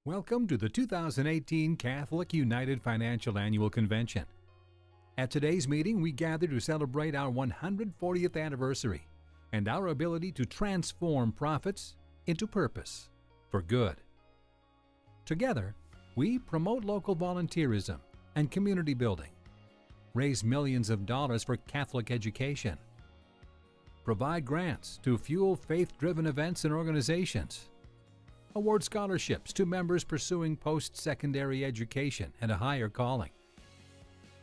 Welcome to the 2018 Catholic United Financial Annual Convention. At today's meeting, we gather to celebrate our 140th anniversary and our ability to transform profits into purpose for good. Together, we promote local volunteerism and community building, raise millions of dollars for Catholic education, provide grants to fuel faith-driven events and organizations, award scholarships to members pursuing post-secondary education and a higher calling,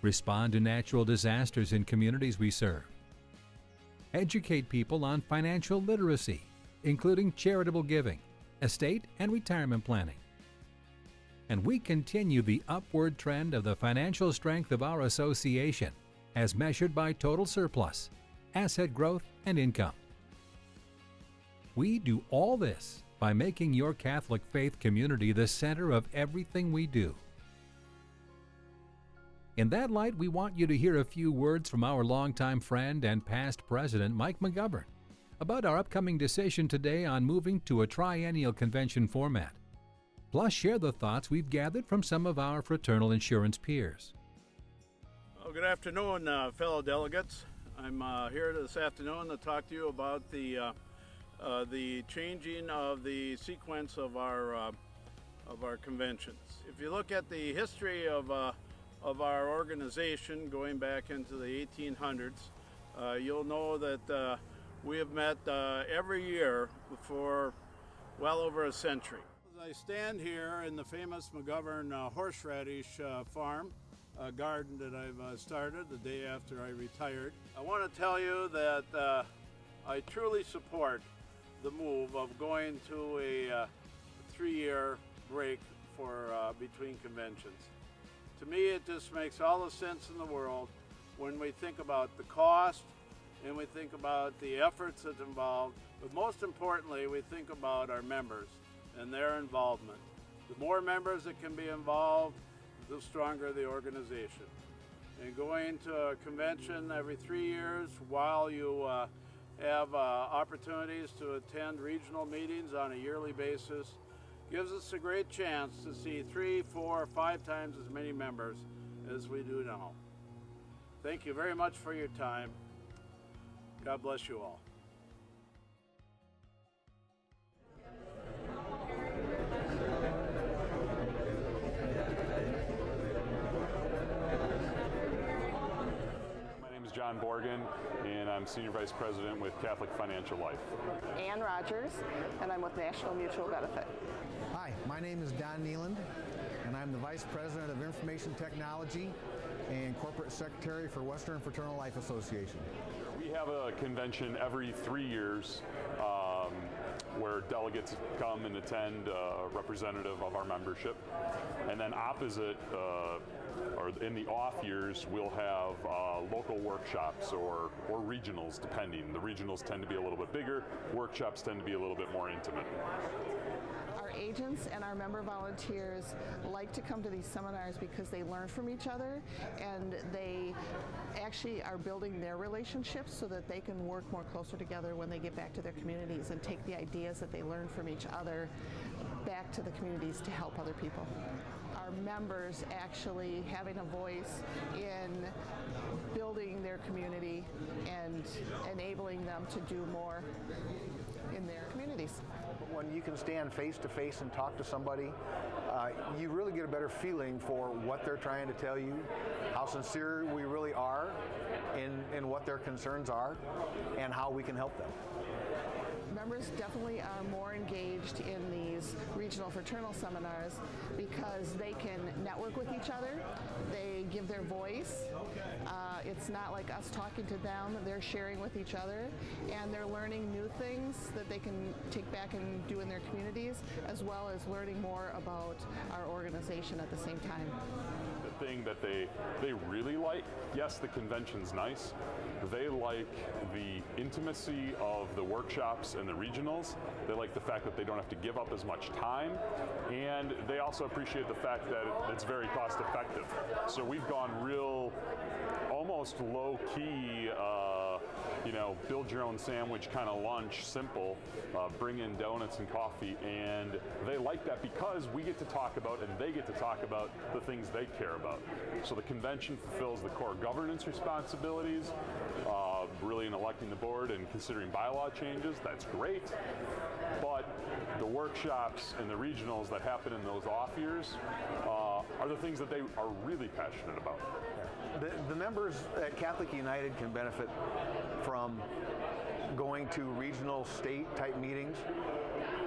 respond to natural disasters in communities we serve, educate people on financial literacy, including charitable giving, estate and retirement planning. And we continue the upward trend of the financial strength of our association as measured by total surplus, asset growth, and income. We do all this by making your Catholic faith community the center of everything we do. In that light, we want you to hear a few words from our longtime friend and past president, Mike McGovern, about our upcoming decision today on moving to a triennial convention format. Plus, share the thoughts we've gathered from some of our fraternal insurance peers. Well, good afternoon, fellow delegates. I'm here this afternoon to talk to you about the changing of the sequence of our conventions. If you look at the history of our organization going back into the 1800s, you'll know that we have met every year for well over a century. As I stand here in the famous McGovern horseradish farm garden that I've started the day after I retired, I want to tell you that I truly support the move of going to a 3-year break for between conventions. To me, it just makes all the sense in the world when we think about the cost and we think about the efforts that's involved, but most importantly, we think about our members and their involvement. The more members that can be involved, the stronger the organization. And going to a convention every 3 years while you have opportunities to attend regional meetings on a yearly basis gives us a great chance to see 3, 4, 5 times as many members as we do now. Thank you very much for your time. God bless you all. John Borgen, and I'm Senior Vice President with Catholic Financial Life. Ann Rogers, and I'm with National Mutual Benefit. Hi, my name is Don Neeland, and I'm the Vice President of Information Technology and Corporate Secretary for Western Fraternal Life Association. We have a convention every 3 years where delegates come and attend a representative of our membership. And then opposite, or in the off years, we'll have local workshops or regionals, depending. The regionals tend to be a little bit bigger, workshops tend to be a little bit more intimate. Our agents and our member volunteers like to come to these seminars because they learn from each other and they actually are building their relationships so that they can work more closer together when they get back to their communities and take the ideas that they learn from each other back to the communities to help other people. Our members actually having a voice in building their community and enabling them to do more in their communities. When you can stand face to face and talk to somebody, you really get a better feeling for what they're trying to tell you, how sincere we really are in what their concerns are, and how we can help them. Members definitely are more engaged in these regional fraternal seminars because they can network with each other, they give their voice, it's not like us talking to them, they're sharing with each other, and they're learning new things that they can take back and do in their communities, as well as learning more about our organization at the same time. The thing that they really like, yes, the convention's nice, they like the intimacy of the workshops and the regionals. They like the fact that they don't have to give up as much time, and they also appreciate the fact that it's very cost effective. So we've gone real, almost low-key build your own sandwich kind of lunch, simple, bring in donuts and coffee, and they like that because we get to talk about and they get to talk about the things they care about. So the convention fulfills the core governance responsibilities, really in electing the board and considering bylaw changes. That's great, but the workshops and the regionals that happen in those off years are the things that they are really passionate about. The members at Catholic United can benefit from going to regional state type meetings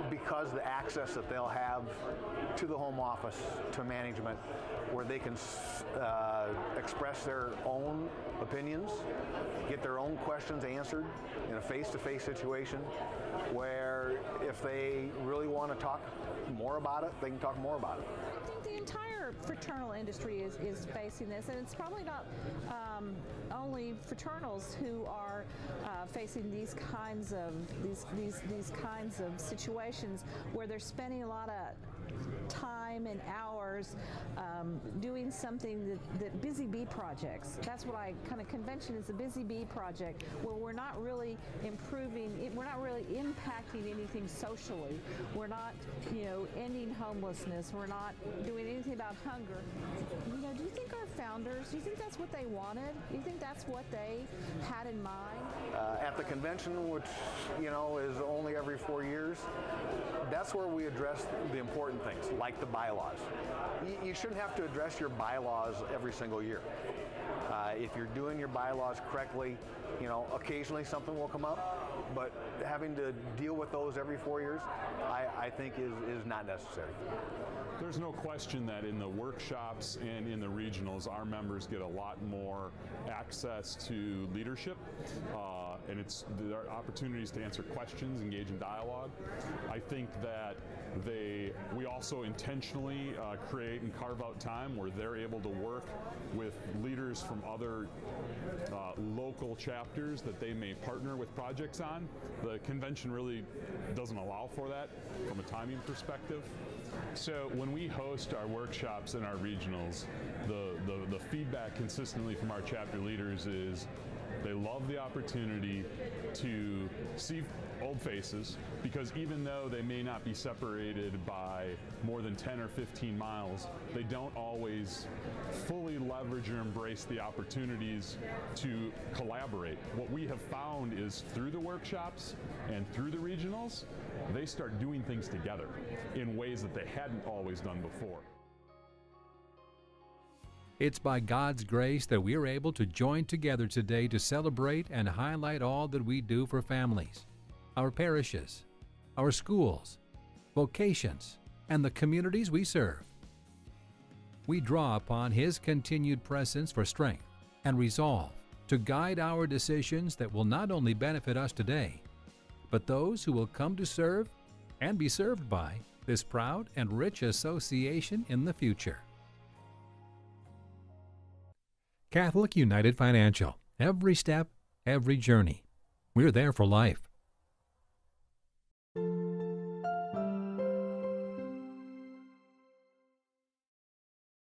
because the access that they'll have to the home office, to management, where they can express their own opinions, get their own questions answered in a face-to-face situation, where if they really want to talk more about it, they can talk more about it. I think the entire fraternal industry is facing this, and it's probably not only fraternals who are facing these kinds of situations where they're spending a lot of time and hours doing something that busy bee projects. That's what I kind of convention is a busy bee project where we're not really improving, we're not really impacting anything socially. We're not, ending homelessness. We're not doing anything about hunger. Do you think our founders, do you think that's what they wanted? Do you think that's what they had in mind? At the convention, which, is only every 4 years, that's where we address the important things, like the bylaws. You shouldn't have to address your bylaws every single year. If you're doing your bylaws correctly, occasionally something will come up, but having to deal with those every 4 years, I think is not necessary. There's no question that in the workshops and in the regionals, our members get a lot more access to leadership, and there are opportunities to answer questions, engage in dialogue. I think that we also intentionally create and carve out time where they're able to work with leaders from other local chapters that they may partner with projects on. The convention really doesn't allow for that from a timing perspective. So when we host our workshops and our regionals, the feedback consistently from our chapter leaders is they love the opportunity to see old faces, because even though they may not be separated by more than 10 or 15 miles, they don't always fully leverage or embrace the opportunities to collaborate. What we have found is through the workshops and through the regionals, they start doing things together in ways that they hadn't always done before. It's by God's grace that we are able to join together today to celebrate and highlight all that we do for families, our parishes, our schools, vocations, and the communities we serve. We draw upon His continued presence for strength and resolve to guide our decisions that will not only benefit us today, but those who will come to serve and be served by this proud and rich association in the future. Catholic United Financial. Every step, every journey. We're there for life.